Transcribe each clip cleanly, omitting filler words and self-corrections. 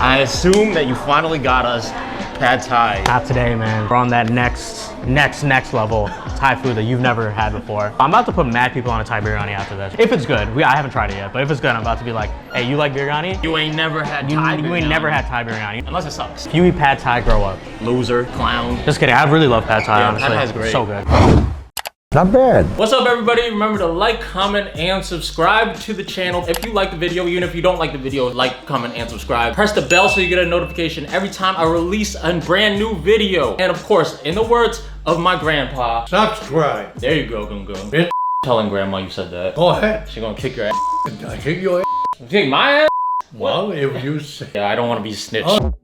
I assume that you finally got us pad Thai. Not today, man. We're on that next level Thai food that you've never had before. I'm about to put mad people on a Thai biryani after this. If it's good, I haven't tried it yet, but if it's good, I'm about to be like, hey, you like biryani? You ain't never had Thai biryani. You ain't never had Thai biryani. Unless it sucks. If you eat pad Thai, grow up. Loser, clown. Just kidding, I really love pad Thai, Yeah, honestly. pad Thai is great. So good. Not bad. What's up, everybody? Remember to like, comment, and subscribe to the channel. If you like the video, even if you don't like the video, like, comment, and subscribe. Press the bell so you get a notification every time I release a brand new video. And of course, in the words of my grandpa, Subscribe. there you go, Gung Gung. Bitch. Telling grandma you said that. Go ahead. She gonna kick your ass. I kick your ass. Kick my ass? Well, if you say. Yeah, I don't want to be snitched. Oh.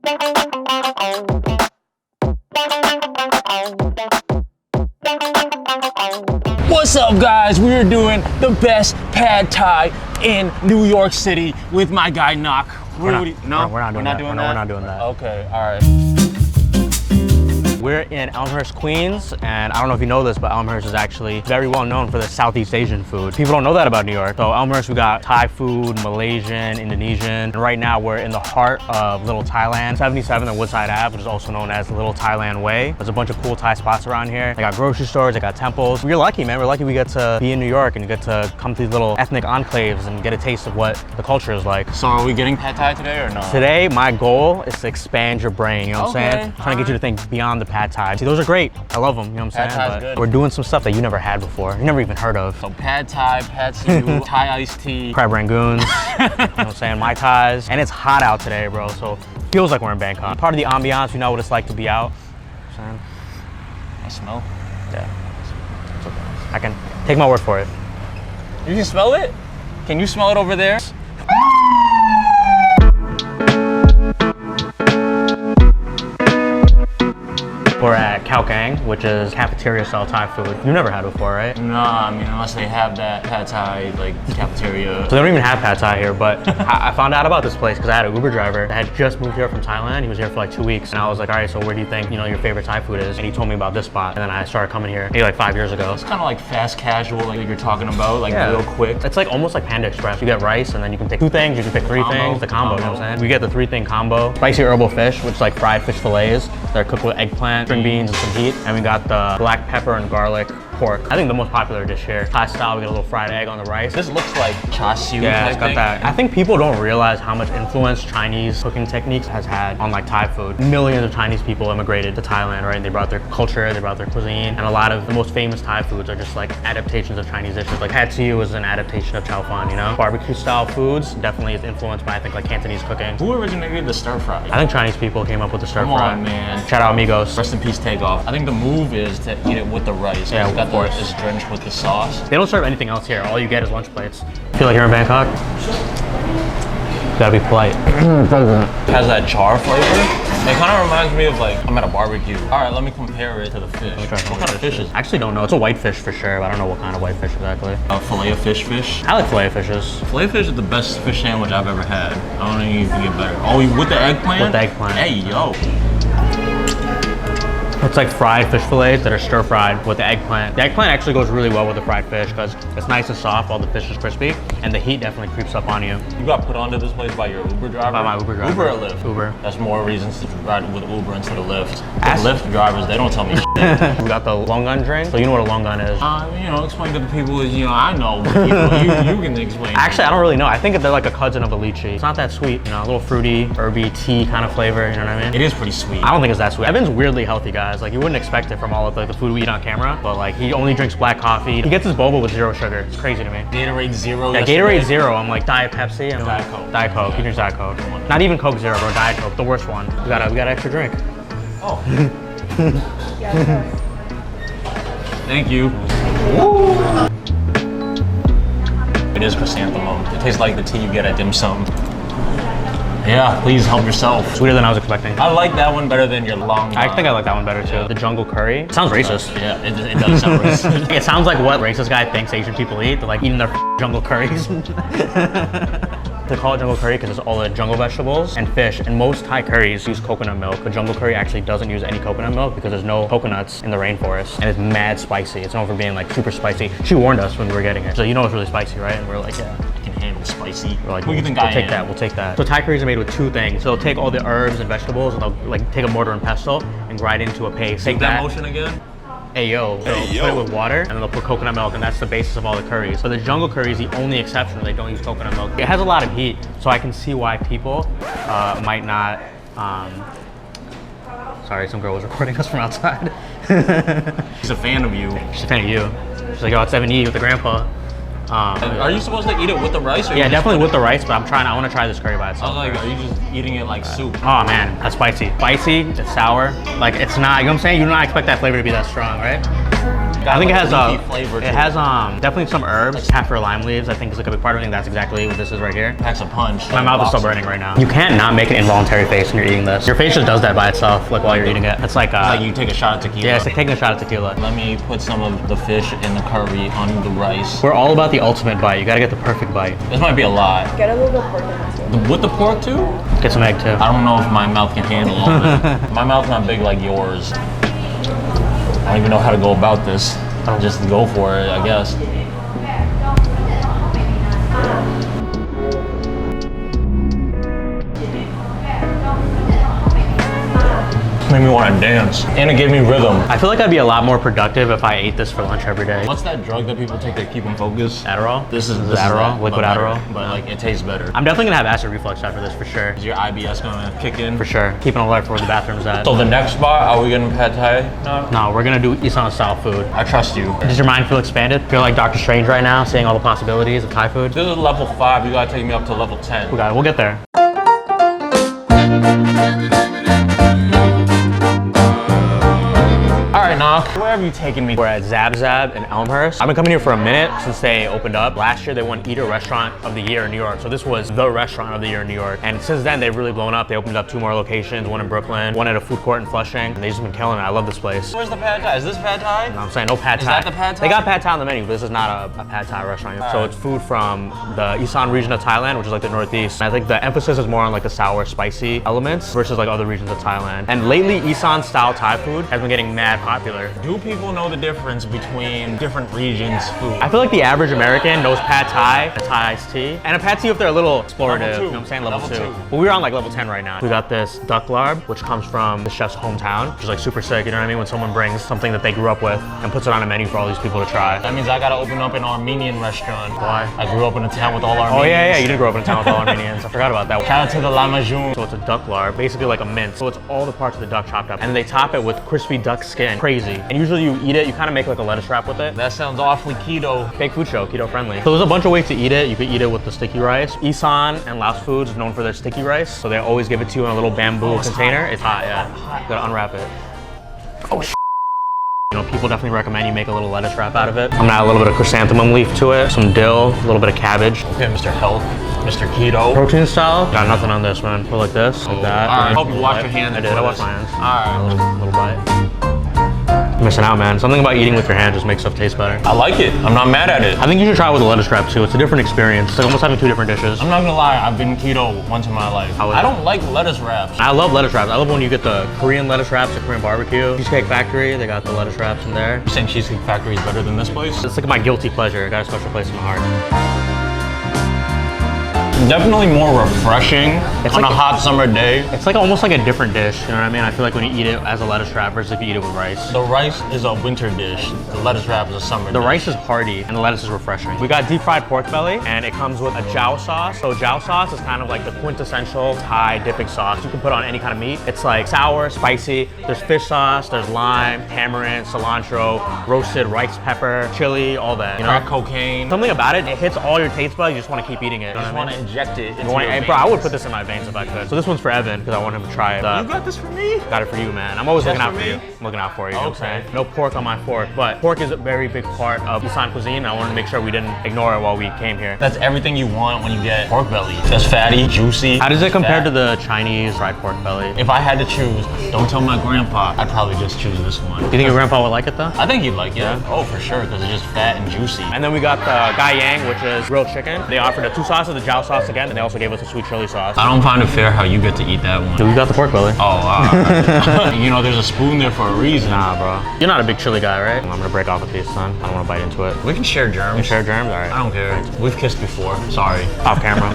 What's up, guys? We're doing the best pad Thai in New York City with my guy Knock. We're not doing that. Okay, all right. We're in Elmhurst Queens, and I don't know if you know this, but Elmhurst is actually very well known for the Southeast Asian food. People don't know that about New York. So Elmhurst, we got Thai food, Malaysian, Indonesian, and right now we're in the heart of Little Thailand, 77 and Woodside Ave, which is also known as the Little Thailand Way. There's a bunch of cool Thai spots around here. They got grocery stores, they got temples. We're lucky, man. We're lucky we get to be in New York and get to come to these little ethnic enclaves and get a taste of what the culture is like. So are we getting pad Thai today or no? Today, my goal is to expand your brain, you know what I'm saying? Okay, Trying to get you to think beyond the pad Thai. See, those are great. I love them, you know what I'm saying? Thai's But good. we're doing some stuff that you never had before. You never even heard of. So pad Thai, pad siu, Thai iced tea. Crab rangoons, you know what I'm saying? Mai Tais. And it's hot out today, bro, so feels like we're in Bangkok. Part of the ambiance, you know what it's like to be out. You know what I smell. I'm saying? Yeah. It's okay. I can take my word for it. You can smell it? Can you smell it over there? We're at Khao Kang, which is cafeteria style Thai food. You've never had before, right? Nah, I mean, unless they have that pad Thai, like, cafeteria. So they don't even have pad Thai here, but I found out about this place because I had an Uber driver that had just moved here from Thailand. He was here for like 2 weeks, and I was like, all right, so where do you think, your favorite Thai food is? And he told me about this spot, and then I started coming here maybe like 5 years ago. It's kind of like fast casual, like you're talking about, like real quick. It's like almost like Panda Express. You get rice, and then you can pick 2 things, you can pick 3 things, the combo, you know what I'm saying? We get the 3-thing combo. Spicy herbal fish, which is like fried fish fillets. They're cooked with eggplant, string beans, and some heat. And we got the black pepper and garlic pork. I think the most popular dish here. Thai style, we get a little fried egg on the rice. This looks like char siu. Yeah, it's got that. I think people don't realize how much influence Chinese cooking techniques has had on like Thai food. Millions of Chinese people immigrated to Thailand, right? And they brought their culture, they brought their cuisine, and a lot of the most famous Thai foods are just like adaptations of Chinese dishes. Like pad siu is an adaptation of chow fan, Barbecue style foods definitely is influenced by, I think, like Cantonese cooking. Who originated the stir fry? I think Chinese people came up with the stir fry. Come on, man. Shout out amigos. Rest in peace, Takeoff. I think the move is to eat it with the rice. Yeah, of course. It's drenched with the sauce. They don't serve anything else here. All you get is lunch plates. Feel like you're in Bangkok? You gotta be polite. It has that char flavor. It kind of reminds me of like, I'm at a barbecue. All right, let me compare it to the fish. What kind of fish is it? I actually don't know. It's a white fish for sure, but I don't know what kind of white fish exactly. Filet of fish. I like filet of fishes. Filet of fish is the best fish sandwich I've ever had. I don't think you can get better. Oh, with the eggplant? With the eggplant. Hey, yo. It's like fried fish fillets that are stir fried with the eggplant. The eggplant actually goes really well with the fried fish because it's nice and soft while the fish is crispy, and the heat definitely creeps up on you. You got put onto this place by your Uber driver? By my Uber driver. Uber or Lyft? Uber. That's more reasons to ride with Uber instead of Lyft. The Lyft drivers, they don't tell me shit. We got the longan drink. So you know what a longan is? Explain to the people is, I know, but you can explain. Actually, I don't really know. I think they're like a cousin of a lychee. It's not that sweet, a little fruity, herby, tea kind of flavor, you know what I mean? It is pretty sweet. I don't think it's that sweet. Evan's weirdly healthy, guys. Like, you wouldn't expect it from all of the food we eat on camera, but like, he only drinks black coffee. He gets his boba with 0 sugar. It's crazy to me. Gatorade Zero. Yeah, Gatorade Zero. I'm like, Diet Pepsi. I'm Diet like, Coke. Diet Coke. He drinks Diet Coke. Not even Coke Zero, bro. Diet Coke, the worst one. We got an extra drink. Oh. Thank you. It is chrysanthemum. It tastes like the tea you get at dim sum. Yeah, please help yourself. Sweeter than I was expecting. I like that one better than your long. I think I like that one better too. Yeah. The jungle curry. It sounds racist. Yeah, it does sound racist. It sounds like what racist guy thinks Asian people eat. They're like eating their jungle curries. They call it jungle curry because it's all the jungle vegetables and fish. And most Thai curries use coconut milk. But jungle curry actually doesn't use any coconut milk because there's no coconuts in the rainforest. And it's mad spicy. It's known for being like super spicy. She warned us when we were getting it. So you know it's really spicy, right? And we're like, yeah. I can handle spicy. Like, What do you think we'll I take am? that. We'll take that. So Thai curries are made with two things. So they'll take all the herbs and vegetables and they'll like take a mortar and pestle and grind it into a paste. Take that motion again. Ayo. They'll put it with water and then they'll put coconut milk and that's the basis of all the curries. So the jungle curry is the only exception where they don't use coconut milk. It has a lot of heat, so I can see why people might not. Sorry, some girl was recording us from outside. She's a fan of you. She's a fan of you. She's like, oh, it's 7E with the grandpa. Are you supposed to eat it with the rice? Or Yeah, definitely with the rice, but I want to try this curry by I itself. was like, are you just eating it like soup? Oh man, that's spicy. Spicy, it's sour. Like it's not, you know what I'm saying? You do not expect that flavor to be that strong, right? I think it has flavor to it has definitely some herbs, like kaffir lime leaves. I think is like a big part of it. I think that's exactly what this is right here. Packs a punch. My mouth is still burning right now. You can't not make an involuntary face when you're eating this. Your face just does that by itself, like while you're eating it. It's like you take a shot of tequila. yeah, it's like taking a shot of tequila. Let me put some of the fish in the curry on the rice. We're all about the ultimate bite. You gotta get the perfect bite. This might be a lot. Get a little bit pork in this one. With the pork too? Get some egg too. I don't know if my mouth can handle all of it. My mouth's not big like yours. I don't even know how to go about this. I'll just go for it, I guess. Made me want to dance. And it gave me rhythm. I feel like I'd be a lot more productive if I ate this for lunch every day. What's that drug that people take to keep them focused? Adderall? This is Adderall, that, liquid but better. Adderall. But like it tastes better. I'm definitely gonna have acid reflux after this for sure. Is your IBS gonna kick in? For sure. Keep an alert for where the bathroom's at. So the next spot, are we getting pad thai? No, we're gonna do Isan style food. I trust you. Does your mind feel expanded? Feel like Doctor Strange right now, seeing all the possibilities of Thai food? This is level 5, you gotta take me up to level 10. We got it. We'll get there. All right, Knock, where have you taken me? We're at Zab Zab in Elmhurst. I've been coming here for a minute since they opened up. Last year they won Eater Restaurant of the Year in New York. So this was the restaurant of the year in New York. And since then they've really blown up. They opened up 2 more locations, one in Brooklyn, one at a food court in Flushing. And they've just been killing it. I love this place. Where's the pad thai? Is this pad thai? I'm saying no pad thai. Is that the pad thai? They got pad thai on the menu, but this is not a pad thai restaurant. So it's food from the Isan region of Thailand, which is like the northeast. And I think the emphasis is more on like the sour, spicy elements versus like other regions of Thailand. And lately, Isan style Thai food has been getting mad popular. Do people know the difference between different regions' food? I feel like the average American knows pad thai, a Thai iced tea, and a pad tea if they're a little explorative. You know what I'm saying? Level 2. But we're on like level 10 right now. We got this duck larb, which comes from the chef's hometown, which is like super sick. You know what I mean? When someone brings something that they grew up with and puts it on a menu for all these people to try. That means I gotta open up an Armenian restaurant. Why? I grew up in a town with all Armenians. Oh yeah, you did grow up in a town with all Armenians. I forgot about that. Shout out to the Lamajun. So it's a duck larb, basically like a mince. So it's all the parts of the duck chopped up, and they top it with crispy duck skin. Crazy. And usually you eat it, you kind of make like a lettuce wrap with it. That sounds awfully keto. Fake food show, keto friendly. So there's a bunch of ways to eat it. You could eat it with the sticky rice. Isan and Laos Foods is known for their sticky rice, so they always give it to you in a little bamboo container. It's hot, yeah. You gotta unwrap it. Oh, you know, people definitely recommend you make a little lettuce wrap out of it. I'm gonna add a little bit of chrysanthemum leaf to it, some dill, a little bit of cabbage. Okay, Mr. Health, Mr. Keto. Protein style. Got nothing on this, man. Put like this, like that. All right, and hope you then wash bite. your hands I did, before I washed this. my hands. All right. Little bite. Missing out, man. Something about eating with your hands just makes stuff taste better. I like it. I'm not mad at it. I think you should try it with a lettuce wrap too. It's a different experience. It's like almost having 2 different dishes. I'm not gonna lie, I've been keto once in my life. How is I it? don't like lettuce wraps. I love lettuce wraps. I love when you get the Korean lettuce wraps at Korean barbecue. Cheesecake Factory, they got the lettuce wraps in there. You saying Cheesecake Factory is better than this place? It's like my guilty pleasure. I got a special place in my heart. Definitely more refreshing It's on like a hot summer day. It's like almost like a different dish, you know what I mean? I feel like when you eat it as a lettuce wrap versus if you eat it with rice. The rice is a winter dish. The lettuce wrap is a summer dish. The rice is hearty and the lettuce is refreshing. We got deep fried pork belly and it comes with a jiao sauce. So jiao sauce is kind of like the quintessential Thai dipping sauce. You can put on any kind of meat. It's like sour, spicy. There's fish sauce, there's lime, tamarind, cilantro, roasted rice pepper, chili, all that. You know? Crack cocaine. Something about it, it hits all your taste buds. You just want to keep eating it. You know I just what I want mean? to inject it into You want- your hey, bro, I would veins. put this in my veins if I could. So this one's for Evan because I want him to try it. You got this for me? Got it for you, man. I'm always Just looking out for for me? you. I'm looking out for you. You know what I'm Okay. saying? No pork on my fork, but pork is a very big part of Isan cuisine. And I wanted to make sure we didn't ignore it while we came here. That's everything you want when you get pork belly. That's fatty, juicy. How does it compare fat. to the Chinese fried pork belly? If I had to choose, don't tell my grandpa, I'd probably just choose this one. Do you think your grandpa would like it though? I think he'd like it. Oh, for sure, because it's just fat and juicy. And then we got the gai yang, which is grilled chicken. They offered the 2 sauces, the jiao sauce sauce again, and they also gave us a sweet chili sauce. I don't find it fair how you get to eat that one. Dude, we got the pork belly. Oh, you know, there's a spoon there for a reason. Nah, bro. You're not a big chili guy, right? I'm gonna break off a piece, son. I don't wanna bite into it. We can share germs. We share germs? All right. I don't care. We've kissed before. Sorry. Off camera.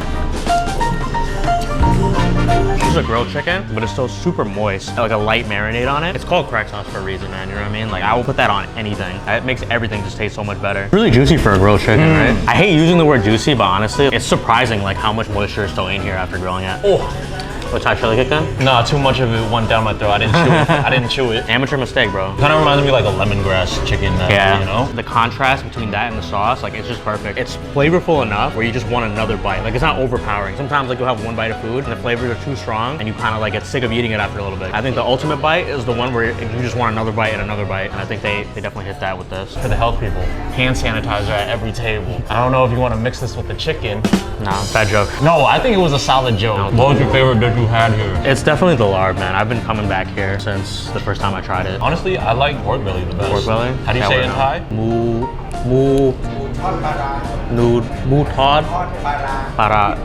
This is a grilled chicken, but it's still super moist. Like a light marinade on it. It's called crack sauce for a reason, man. You know what I mean? Like I will put that on anything. It makes everything just taste so much better. Really juicy for a grilled chicken, right? I hate using the word juicy, but honestly, it's surprising like how much moisture is still in here after grilling it. Oh. What, Thai chili kick then? Nah, too much of it went down my throat. I didn't chew it. I didn't chew it. Amateur mistake, bro. Kind of reminds me like a lemongrass chicken. Yeah. You know? The contrast between that and the sauce, like it's just perfect. It's flavorful enough where you just want another bite. Like it's not overpowering. Sometimes like you'll have one bite of food and the flavors are too strong and you kind of like get sick of eating it after a little bit. I think the ultimate bite is the one where you just want another bite and another bite. And I think they definitely hit that with this. For the health people, hand sanitizer at every table. I don't know if you want to mix this with the chicken. Nah, bad joke. No, I think it was a solid joke. What was your favorite dish you had here? It's definitely the lard, man. I've been coming back here since the first time I tried it. Honestly, I like pork belly the best. Pork belly? How do you say it in Thai? Mu tod para.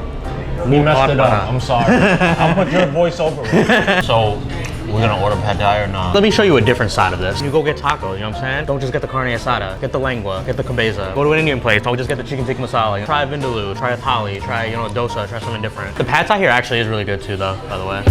You messed it up. I'm sorry. I'll put your voice over it. So, we're gonna order pad thai or not? Let me show you a different side of this. You go get tacos, you know what I'm saying? Don't just get the carne asada. Get the lengua, get the cabeza. Go to an Indian place, don't just get the chicken tikka masala. Try a vindaloo, try a thali, try, you know, a dosa, try something different. The pad thai here actually is really good too though, by the way.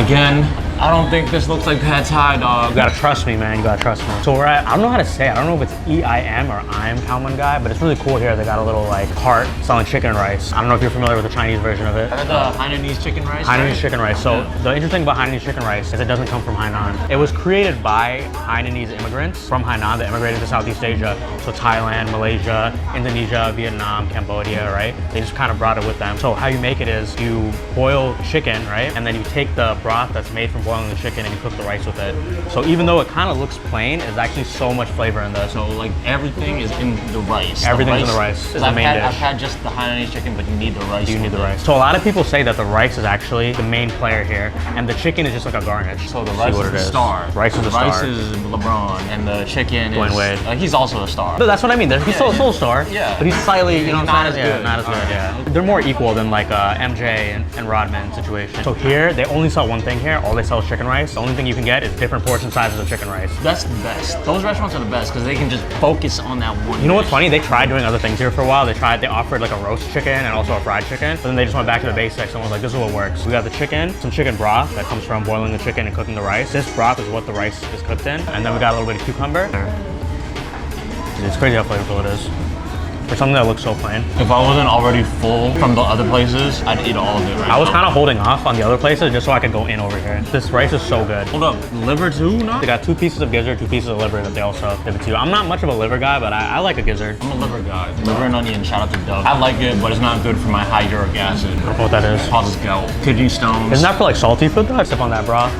Again, I don't think this looks like pad thai, dog. You gotta trust me, man. You gotta trust me. So we're at, I don't know how to say it. I don't know if it's E-I-M or I'm Kalman guy, but it's really cool here. They got a little like cart selling chicken rice. I don't know if you're familiar with the Chinese version of it. The Hainanese chicken rice? Hainanese chicken rice. So the interesting thing about Hainanese chicken rice is it doesn't come from Hainan. It was created by Hainanese immigrants from Hainan that immigrated to Southeast Asia. So Thailand, Malaysia, Indonesia, Vietnam, Cambodia, right? They just kind of brought it with them. So how you make it is you boil chicken, right? And then you take the broth that's made from boiling the chicken and you cook the rice with it. So even though it kind of looks plain, there's actually so much flavor in this. So like everything is in the rice. Everything's in the rice. Is the main dish. I've had just the Hainanese chicken, but you need the rice. You need the rice. So a lot of people say that the rice is actually the main player here, and the chicken is just like a garnish. So the rice is the star. Rice is the star. Rice is LeBron, and the chicken Dwayne is Wade. He's also a star. No, that's what I mean. He's still a star. Yeah. But he's slightly, you know, not as good. Not as good. Yeah. They're more equal than like MJ and Rodman situation. So here they only sell one thing here. All they sell is chicken rice. The only thing you can get is different portion sizes of chicken rice. That's the best. Those restaurants are the best because they can just focus on that one. You know what's funny? They tried doing other things here for a while. They offered like a roast chicken and also a fried chicken, but then they just went back to the basics and was like, this is what works. We got the chicken, some chicken broth that comes from boiling the chicken and cooking the rice. This broth is what the rice is cooked in. And then we got a little bit of cucumber. It's crazy how flavorful it is. For something that looks so plain. If I wasn't already full from the other places, I'd eat all of it right I was now. kind of holding off on the other places just so I could go in over here. This rice is so good. Hold up, liver too, no? They got 2 pieces of gizzard, 2 pieces of liver that they also give it to you. I'm not much of a liver guy, but I like a gizzard. I'm a liver guy. Liver and onion, shout out to Doug. I like it, but it's not good for my high uric acid. I don't know what that is. Causes gout. Kidney stones. Isn't that for like salty food though? I sip on that broth.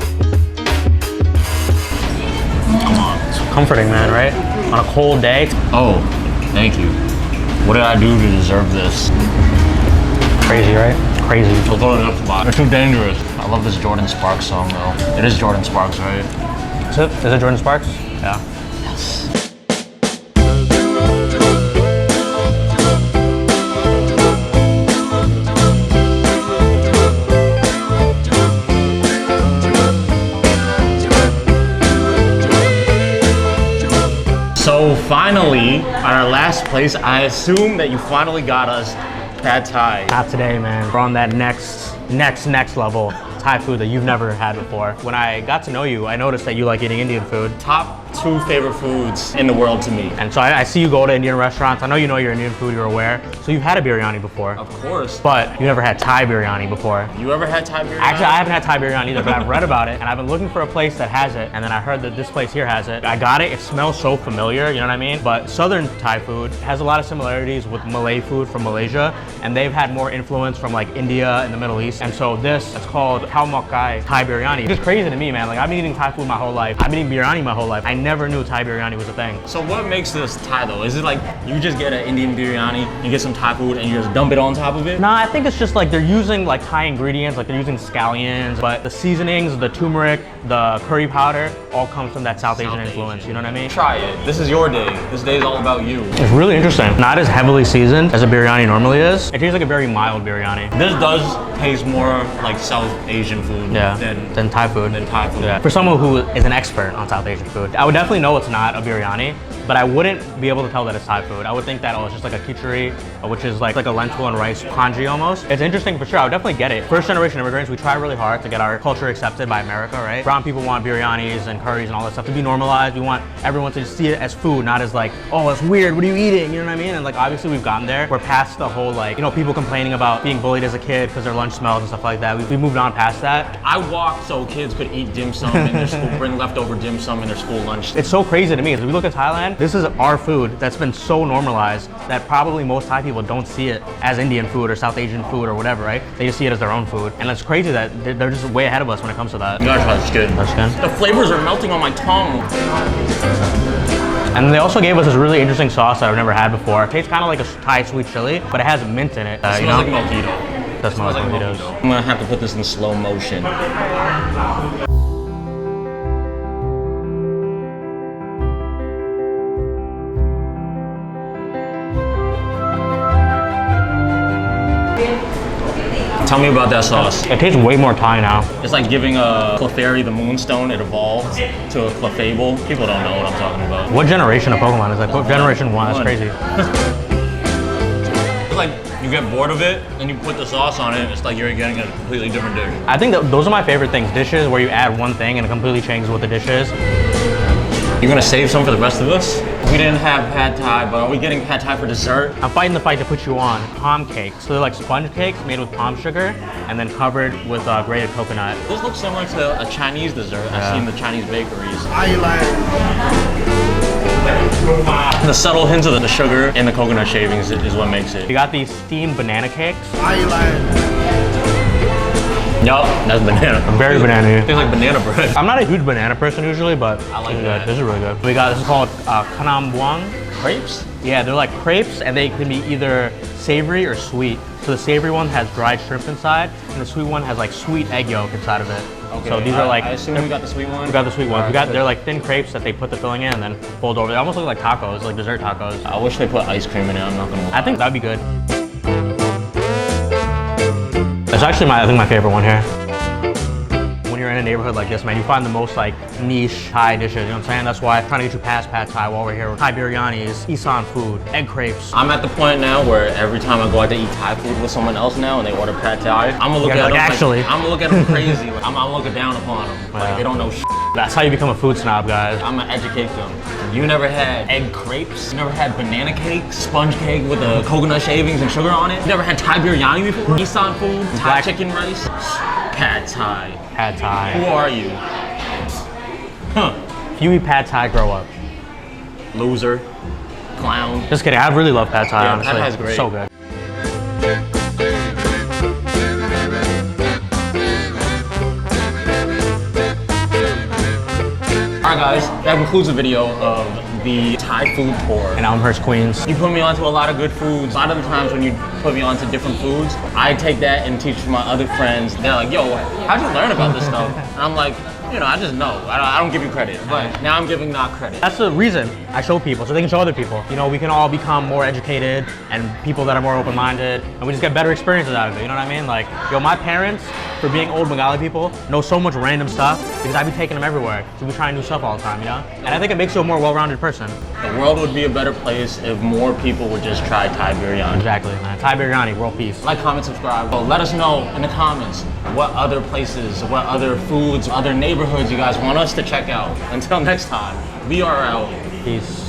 Come on. It's comforting, man, right? On a cold day. Oh, thank you. What did I do to deserve this? Crazy, right? Crazy. We'll go to the next spot. They're too dangerous. I love this Jordan Sparks song though. It is Jordan Sparks, right? Is it Jordan Sparks? Yeah. Yes. So finally, at our last place, I assume that you finally got us pad thai. Not today, man. We're on that next level Thai food that you've never had before. When I got to know you, I noticed that you like eating Indian food. Top 2 favorite foods in the world to me. And so I see you go to Indian restaurants. I know you know your Indian food, you're aware. So you've had a biryani before. Of course. But you never had Thai biryani before. You ever had Thai biryani? Actually, I haven't had Thai biryani either, but I've read about it and I've been looking for a place that has it. And then I heard that this place here has it. I got it. It smells so familiar, you know what I mean? But Southern Thai food has a lot of similarities with Malay food from Malaysia. And they've had more influence from like India and the Middle East. And so this, it's called Khao Mok Kai Thai biryani. It's just crazy to me, man. Like I've been eating Thai food my whole life. I've been eating biryani my whole life. I never knew Thai biryani was a thing. So what makes this Thai though? Is it like you just get an Indian biryani, you get some Thai food, and you just dump it on top of it? No, I think it's just like they're using like Thai ingredients, like they're using scallions, but the seasonings, the turmeric, the curry powder, all comes from that South Asian influence, you know what I mean? Try it. This is your day. This day is all about you. It's really interesting. Not as heavily seasoned as a biryani normally is. It tastes like a very mild biryani. This does taste more like South Asian food than Thai food. Yeah. For someone who is an expert on South Asian food, I would definitely know it's not a biryani, but I wouldn't be able to tell that it's Thai food. I would think that, oh, it's just like a khichdi, which is like a lentil and rice congee almost. It's interesting for sure. I would definitely get it. First generation immigrants, we try really hard to get our culture accepted by America, right? Brown people want biryanis and curries and all that stuff to be normalized. We want everyone to see it as food, not as like, oh, it's weird, what are you eating? You know what I mean? And like, obviously we've gotten there. We're past the whole like, you know, people complaining about being bullied as a kid because their lunch smells and stuff like that. We moved on past that. I walked so kids could eat dim sum in their school, bring leftover dim sum in their school lunch. It's so crazy to me. As we look at Thailand, this is our food that's been so normalized that probably most Thai people don't see it as Indian food or South Asian food or whatever, right? They just see it as their own food. And it's crazy that they're just way ahead of us when it comes to that. You gotta try this, good. That's good. The flavors are melting on my tongue. And they also gave us this really interesting sauce that I've never had before. It tastes kind of like a Thai sweet chili, but it has mint in it. It smells like mojito. That smells like mojitos. I'm gonna have to put this in slow motion. Tell me about that sauce. It tastes way more Thai now. It's like giving a Clefairy the moonstone. It evolved to a Clefable. People don't know what I'm talking about. What generation of Pokemon is that? Generation 1, that's crazy. It's like you get bored of it, and you put the sauce on it, it's like you're getting a completely different dish. I think that those are my favorite things. Dishes where you add one thing and it completely changes what the dish is. You're gonna save some for the rest of us? We didn't have pad thai, but are we getting pad thai for dessert? I'm fighting the fight to put you on palm cakes. So they're like sponge cakes made with palm sugar and then covered with grated coconut. This looks similar to a Chinese dessert I've seen in the Chinese bakeries. The subtle hints of the sugar and the coconut shavings is what makes it. You got these steamed banana cakes. Yup, that's banana. Very banana-y. Tastes like banana bread. I'm not a huge banana person usually, but I like this is that. good. This is really good. This is called kanam buang. Crepes? Yeah, they're like crepes and they can be either savory or sweet. So the savory one has dried shrimp inside and the sweet one has like sweet egg yolk inside of it. Okay, So these are like, I assume we got the sweet one? we got the sweet ones. Alright, They're like thin crepes that they put the filling in and then fold over. They almost look like tacos, like dessert tacos. I wish they put ice cream in it, I'm not gonna lie. I think that'd be good. It's actually I think my favorite one here. When you're in a neighborhood like this, man, you find the most like niche Thai dishes, you know what I'm saying? That's why I'm trying to get you past pad Thai while we're here. Thai biryanis, Isan food, egg crepes. I'm at the point now where every time I go out to eat Thai food with someone else now and they order pad Thai, I'm gonna look at them actually. I'm gonna look at them crazy. Like, I'm looking down upon them. Like they don't know shit. That's how you become a food snob, guys. I'm gonna educate them. You never had egg crepes? You never had banana cake, sponge cake with the coconut shavings and sugar on it? You never had Thai biryani before? Isan food, Thai chicken rice, pad Thai. Pad Thai. Who are you? Huh. If you eat pad Thai, grow up. Loser. Clown. Just kidding, I really love pad Thai, Yeah, honestly. pad Thai's great. So good. Alright guys, that concludes the video of the Thai food tour. In Elmhurst Queens. You put me onto a lot of good foods. A lot of the times when you put me onto different foods, I take that and teach my other friends. They're like, yo, how'd you learn about this stuff? And I'm like, you know, I just know. I don't give you credit, but now I'm giving not credit. That's the reason I show people, so they can show other people. You know, we can all become more educated and people that are more open-minded, and we just get better experiences out of it, you know what I mean? Like, yo, my parents, for being old Bengali people, know so much random stuff because I be taking them everywhere. So we try new stuff all the time, you know? And I think it makes you a more well-rounded person. The world would be a better place if more people would just try Thai biryani. Exactly, man. Thai biryani, world peace. Like, comment, subscribe. So let us know in the comments what other places, what other foods, other neighborhoods you guys want us to check out. Until next time, we are out. Peace.